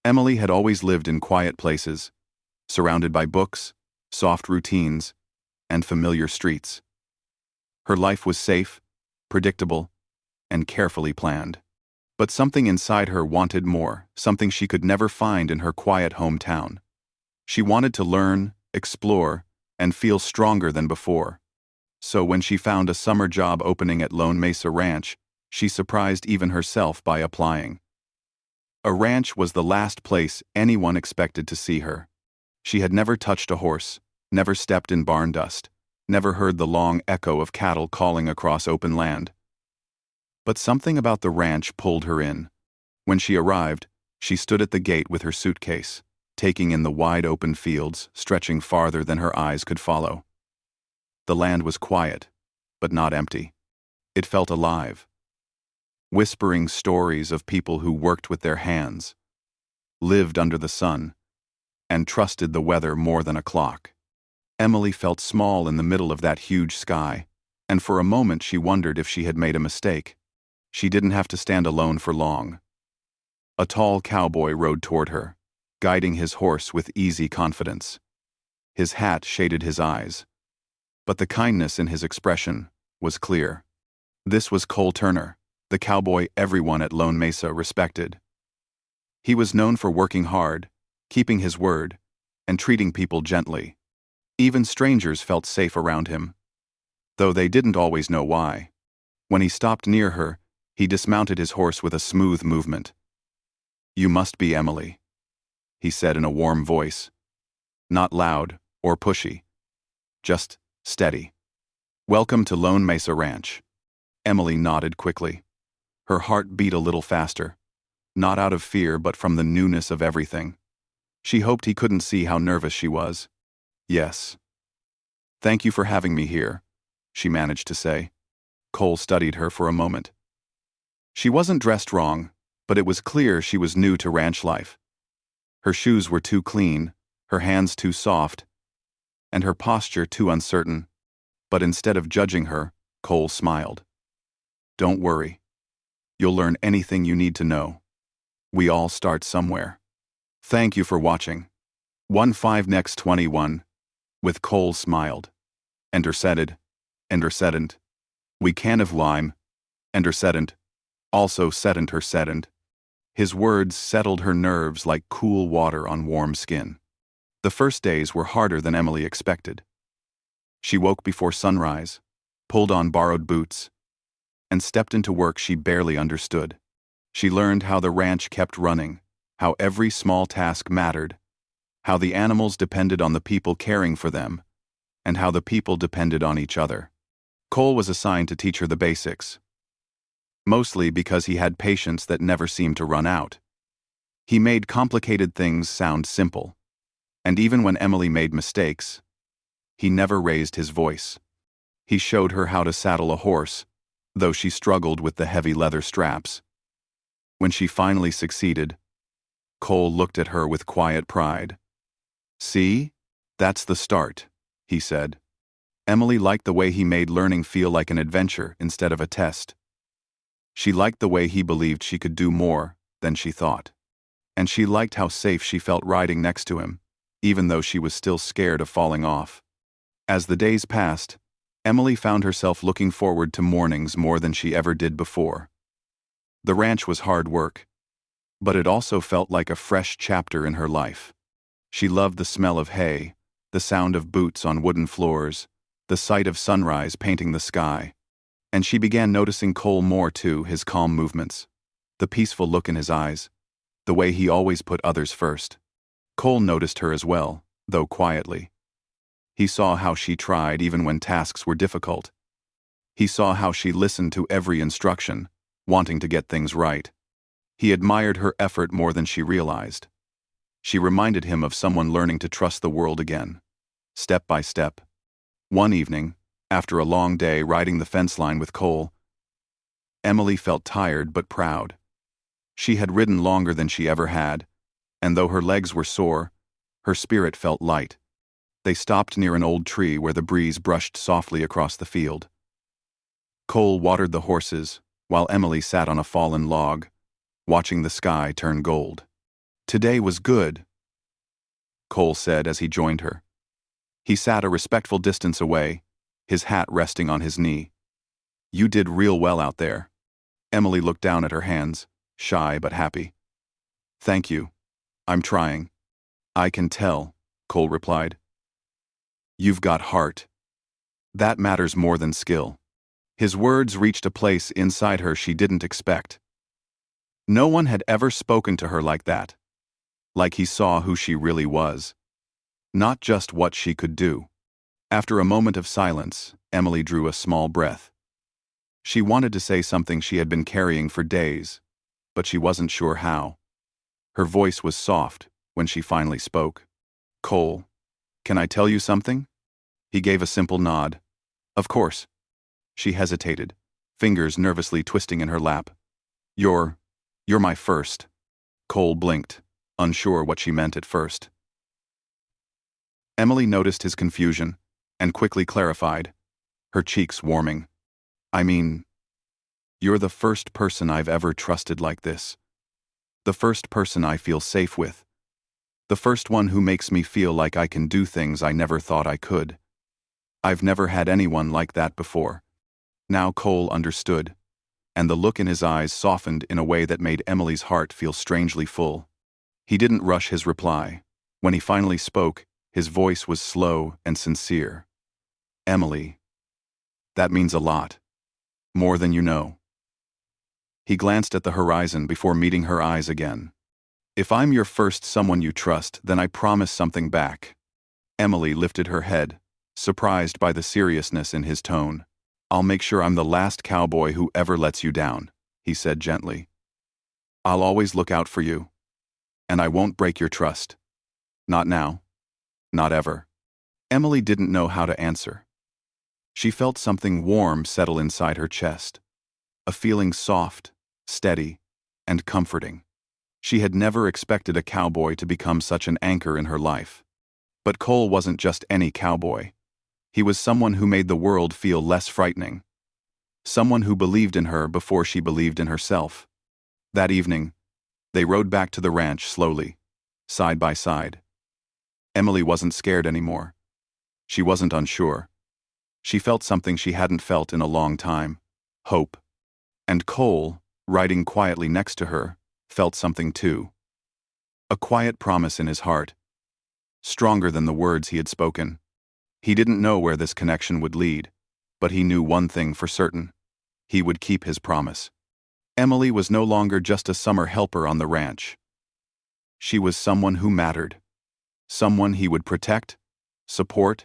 Emily had always lived in quiet places, surrounded by books, soft routines, and familiar streets. Her life was safe, predictable, and carefully planned. But something inside her wanted more, something she could never find in her quiet hometown. She wanted to learn, explore, and feel stronger than before. So when she found a summer job opening at Lone Mesa Ranch, she surprised even herself by applying. A ranch was the last place anyone expected to see her. She had never touched a horse, never stepped in barn dust, never heard the long echo of cattle calling across open land. But something about the ranch pulled her in. When she arrived, she stood at the gate with her suitcase, taking in the wide open fields stretching farther than her eyes could follow. The land was quiet, but not empty. It felt alive. Whispering stories of people who worked with their hands, lived under the sun, and trusted the weather more than a clock. Emily felt small in the middle of that huge sky, and for a moment she wondered if she had made a mistake. She didn't have to stand alone for long. A tall cowboy rode toward her, guiding his horse with easy confidence. His hat shaded his eyes, but the kindness in his expression was clear. This was Cole Turner, the cowboy everyone at Lone Mesa respected. He was known for working hard, keeping his word, and treating people gently. Even strangers felt safe around him, though they didn't always know why. When he stopped near her, he dismounted his horse with a smooth movement. "You must be Emily," he said in a warm voice. Not loud or pushy, just steady. "Welcome to Lone Mesa Ranch." Emily nodded quickly. Her heart beat a little faster, not out of fear but from the newness of everything. She hoped he couldn't see how nervous she was. "Yes. Thank you for having me here," she managed to say. Cole studied her for a moment. She wasn't dressed wrong, but it was clear she was new to ranch life. Her shoes were too clean, her hands too soft, and her posture too uncertain. But instead of judging her, Cole smiled. "Don't worry. You'll learn anything you need to know. We all start somewhere." Thank you for watching. 15 next 21. With Cole smiled. Endersedent. We can have lime. Endersedent. Also sedent her sedent. His words settled her nerves like cool water on warm skin. The first days were harder than Emily expected. She woke before sunrise, pulled on borrowed boots, and stepped into work she barely understood. She learned how the ranch kept running, how every small task mattered, how the animals depended on the people caring for them, and how the people depended on each other. Cole was assigned to teach her the basics, mostly because he had patience that never seemed to run out. He made complicated things sound simple, and even when Emily made mistakes, he never raised his voice. He showed her how to saddle a horse, though she struggled with the heavy leather straps. When she finally succeeded, Cole looked at her with quiet pride. "See? That's the start," he said. Emily liked the way he made learning feel like an adventure instead of a test. She liked the way he believed she could do more than she thought. And she liked how safe she felt riding next to him, even though she was still scared of falling off. As the days passed, Emily found herself looking forward to mornings more than she ever did before. The ranch was hard work, but it also felt like a fresh chapter in her life. She loved the smell of hay, the sound of boots on wooden floors, the sight of sunrise painting the sky. And she began noticing Cole more too, his calm movements, the peaceful look in his eyes, the way he always put others first. Cole noticed her as well, though quietly. He saw how she tried even when tasks were difficult. He saw how she listened to every instruction, wanting to get things right. He admired her effort more than she realized. She reminded him of someone learning to trust the world again, step by step. One evening, after a long day riding the fence line with Cole, Emily felt tired but proud. She had ridden longer than she ever had, and though her legs were sore, her spirit felt light. They stopped near an old tree where the breeze brushed softly across the field. Cole watered the horses, while Emily sat on a fallen log, watching the sky turn gold. Today was good, Cole said as he joined her. He sat a respectful distance away, his hat resting on his knee. You did real well out there. Emily looked down at her hands, shy but happy. Thank you. I'm trying. I can tell, Cole replied. You've got heart. That matters more than skill. His words reached a place inside her she didn't expect. No one had ever spoken to her like that. Like he saw who she really was. Not just what she could do. After a moment of silence, Emily drew a small breath. She wanted to say something she had been carrying for days, but she wasn't sure how. Her voice was soft when she finally spoke. Cole, can I tell you something? He gave a simple nod. Of course. She hesitated, fingers nervously twisting in her lap. You're my first. Cole blinked, unsure what she meant at first. Emily noticed his confusion and quickly clarified, her cheeks warming. I mean, you're the first person I've ever trusted like this. The first person I feel safe with. The first one who makes me feel like I can do things I never thought I could. I've never had anyone like that before. Now Cole understood, and the look in his eyes softened in a way that made Emily's heart feel strangely full. He didn't rush his reply. When he finally spoke, his voice was slow and sincere. Emily, that means a lot. More than you know. He glanced at the horizon before meeting her eyes again. If I'm your first someone you trust, then I promise something back. Emily lifted her head, surprised by the seriousness in his tone. I'll make sure I'm the last cowboy who ever lets you down, he said gently. I'll always look out for you. And I won't break your trust. Not now. Not ever. Emily didn't know how to answer. She felt something warm settle inside her chest. A feeling soft, steady, and comforting. She had never expected a cowboy to become such an anchor in her life. But Cole wasn't just any cowboy. He was someone who made the world feel less frightening. Someone who believed in her before she believed in herself. That evening, they rode back to the ranch slowly, side by side. Emily wasn't scared anymore. She wasn't unsure. She felt something she hadn't felt in a long time. Hope. And Cole, riding quietly next to her, felt something too. A quiet promise in his heart. Stronger than the words he had spoken. He didn't know where this connection would lead, but he knew one thing for certain. He would keep his promise. Emily was no longer just a summer helper on the ranch. She was someone who mattered. Someone he would protect, support,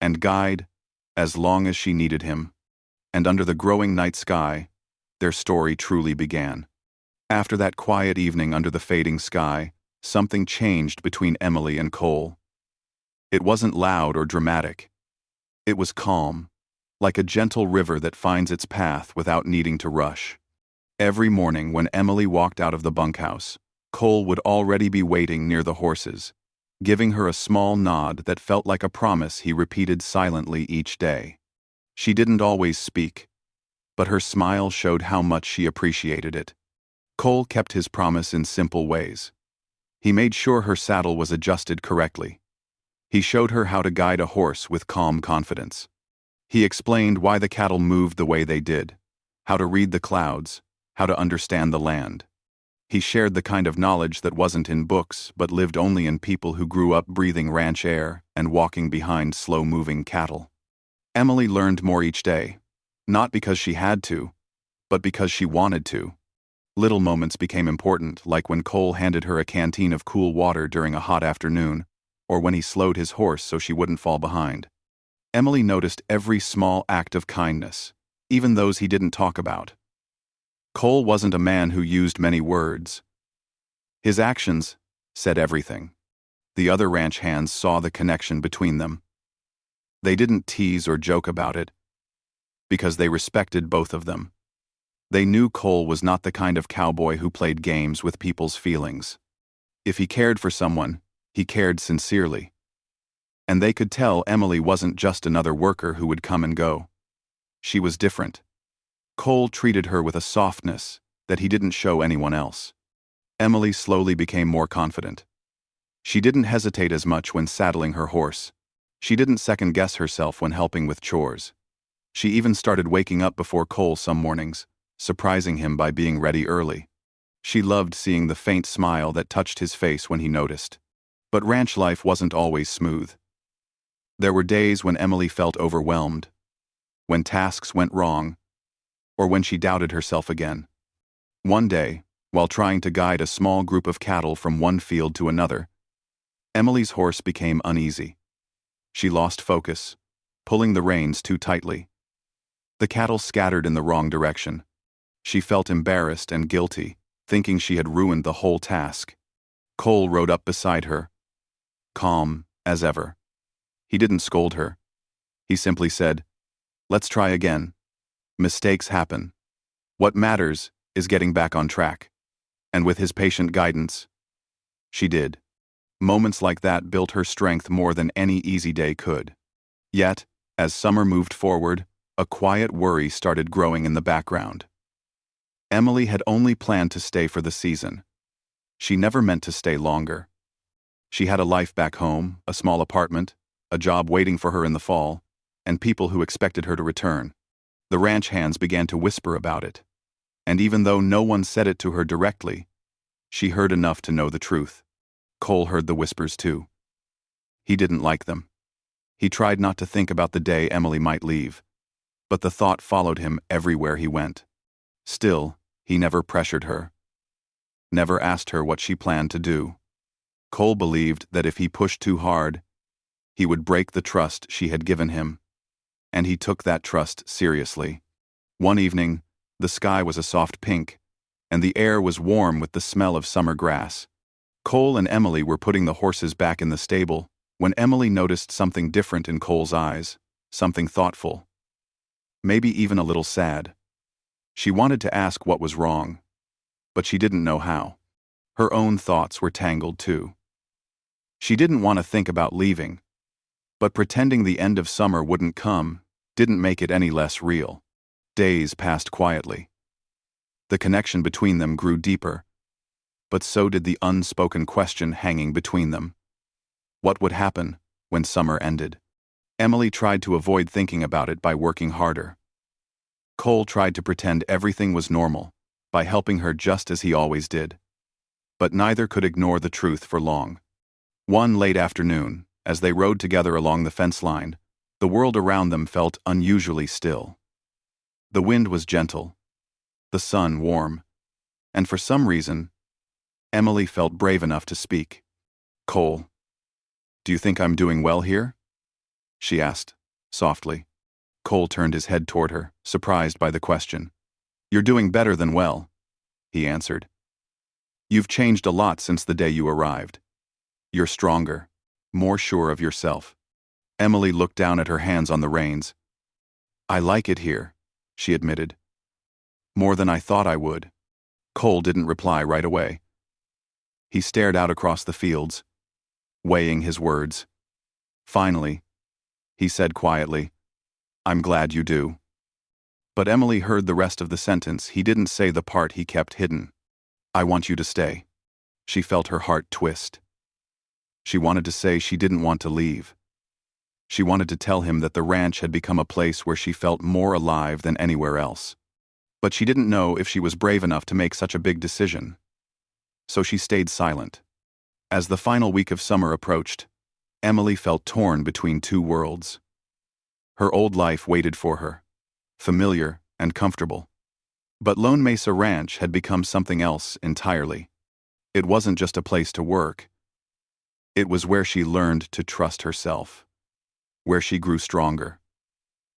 and guide as long as she needed him. And under the growing night sky, their story truly began. After that quiet evening under the fading sky, something changed between Emily and Cole. It wasn't loud or dramatic. It was calm, like a gentle river that finds its path without needing to rush. Every morning when Emily walked out of the bunkhouse, Cole would already be waiting near the horses, giving her a small nod that felt like a promise he repeated silently each day. She didn't always speak, but her smile showed how much she appreciated it. Cole kept his promise in simple ways. He made sure her saddle was adjusted correctly. He showed her how to guide a horse with calm confidence. He explained why the cattle moved the way they did, how to read the clouds, how to understand the land. He shared the kind of knowledge that wasn't in books but lived only in people who grew up breathing ranch air and walking behind slow-moving cattle. Emily learned more each day, not because she had to, but because she wanted to. Little moments became important, like when Cole handed her a canteen of cool water during a hot afternoon, or when he slowed his horse so she wouldn't fall behind. Emily noticed every small act of kindness, even those he didn't talk about. Cole wasn't a man who used many words. His actions said everything. The other ranch hands saw the connection between them. They didn't tease or joke about it, because they respected both of them. They knew Cole was not the kind of cowboy who played games with people's feelings. If he cared for someone, he cared sincerely. And they could tell Emily wasn't just another worker who would come and go. She was different. Cole treated her with a softness that he didn't show anyone else. Emily slowly became more confident. She didn't hesitate as much when saddling her horse. She didn't second-guess herself when helping with chores. She even started waking up before Cole some mornings, surprising him by being ready early. She loved seeing the faint smile that touched his face when he noticed. But ranch life wasn't always smooth. There were days when Emily felt overwhelmed, when tasks went wrong, or when she doubted herself again. One day, while trying to guide a small group of cattle from one field to another, Emily's horse became uneasy. She lost focus, pulling the reins too tightly. The cattle scattered in the wrong direction. She felt embarrassed and guilty, thinking she had ruined the whole task. Cole rode up beside her, calm as ever. He didn't scold her. He simply said, "Let's try again. Mistakes happen. What matters is getting back on track." And with his patient guidance, she did. Moments like that built her strength more than any easy day could. Yet, as summer moved forward, a quiet worry started growing in the background. Emily had only planned to stay for the season. She never meant to stay longer. She had a life back home, a small apartment, a job waiting for her in the fall, and people who expected her to return. The ranch hands began to whisper about it. And even though no one said it to her directly, she heard enough to know the truth. Cole heard the whispers too. He didn't like them. He tried not to think about the day Emily might leave, but the thought followed him everywhere he went. Still, he never pressured her, never asked her what she planned to do. Cole believed that if he pushed too hard, he would break the trust she had given him, and he took that trust seriously. One evening, the sky was a soft pink, and the air was warm with the smell of summer grass. Cole and Emily were putting the horses back in the stable when Emily noticed something different in Cole's eyes, something thoughtful, maybe even a little sad. She wanted to ask what was wrong, but she didn't know how. Her own thoughts were tangled too. She didn't want to think about leaving, but pretending the end of summer wouldn't come didn't make it any less real. Days passed quietly. The connection between them grew deeper, but so did the unspoken question hanging between them. What would happen when summer ended? Emily tried to avoid thinking about it by working harder. Cole tried to pretend everything was normal by helping her just as he always did. But neither could ignore the truth for long. One late afternoon, as they rode together along the fence line, the world around them felt unusually still. The wind was gentle, the sun warm, and for some reason, Emily felt brave enough to speak. "Cole, do you think I'm doing well here?" she asked, softly. Cole turned his head toward her, surprised by the question. "You're doing better than well," he answered. "You've changed a lot since the day you arrived. You're stronger, more sure of yourself." Emily looked down at her hands on the reins. "I like it here," she admitted. "More than I thought I would." Cole didn't reply right away. He stared out across the fields, weighing his words. Finally, he said quietly, "I'm glad you do." But Emily heard the rest of the sentence. He didn't say the part he kept hidden. "I want you to stay." She felt her heart twist. She wanted to say she didn't want to leave. She wanted to tell him that the ranch had become a place where she felt more alive than anywhere else. But she didn't know if she was brave enough to make such a big decision. So she stayed silent. As the final week of summer approached, Emily felt torn between two worlds. Her old life waited for her, familiar and comfortable. But Lone Mesa Ranch had become something else entirely. It wasn't just a place to work. It was where she learned to trust herself, where she grew stronger,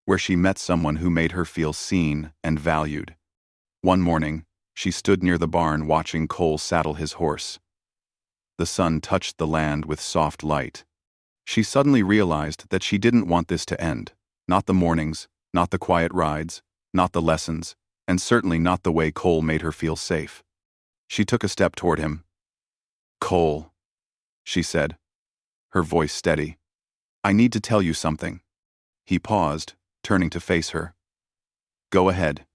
where she met someone who made her feel seen and valued. One morning, she stood near the barn watching Cole saddle his horse. The sun touched the land with soft light. She suddenly realized that she didn't want this to end. Not the mornings, not the quiet rides, not the lessons, and certainly not the way Cole made her feel safe. She took a step toward him. "Cole," she said, her voice steady. "I need to tell you something." He paused, turning to face her. "Go ahead."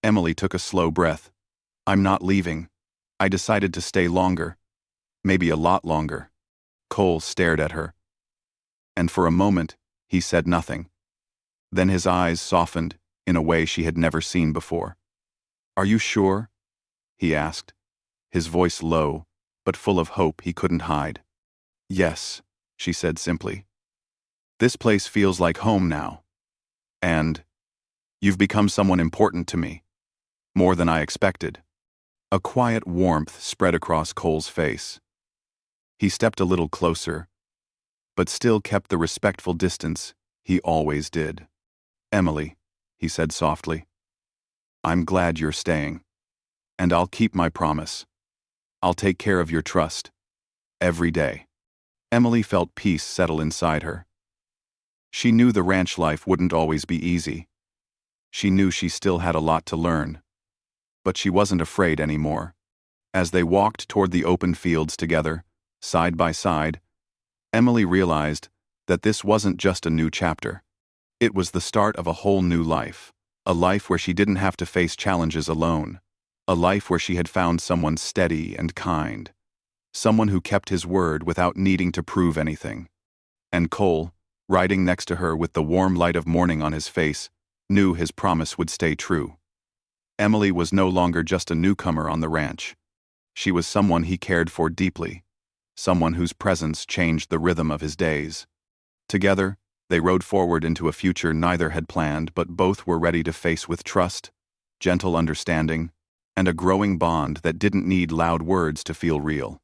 Emily took a slow breath. "I'm not leaving." I decided to stay longer, maybe a lot longer. Cole stared at her, and for a moment, he said nothing. Then his eyes softened in a way she had never seen before. "Are you sure?" he asked, his voice low, but full of hope he couldn't hide. "Yes," she said simply. "This place feels like home now. And you've become someone important to me, more than I expected." A quiet warmth spread across Cole's face. He stepped a little closer, but still kept the respectful distance he always did. "Emily," he said softly, "I'm glad you're staying. And I'll keep my promise. I'll take care of your trust. Every day." Emily felt peace settle inside her. She knew the ranch life wouldn't always be easy. She knew she still had a lot to learn. But she wasn't afraid anymore. As they walked toward the open fields together, side by side, Emily realized that this wasn't just a new chapter. It was the start of a whole new life. A life where she didn't have to face challenges alone. A life where she had found someone steady and kind. Someone who kept his word without needing to prove anything. And Cole, riding next to her with the warm light of morning on his face, knew his promise would stay true. Emily was no longer just a newcomer on the ranch. She was someone he cared for deeply, someone whose presence changed the rhythm of his days. Together, they rode forward into a future neither had planned, but both were ready to face with trust, gentle understanding, and a growing bond that didn't need loud words to feel real.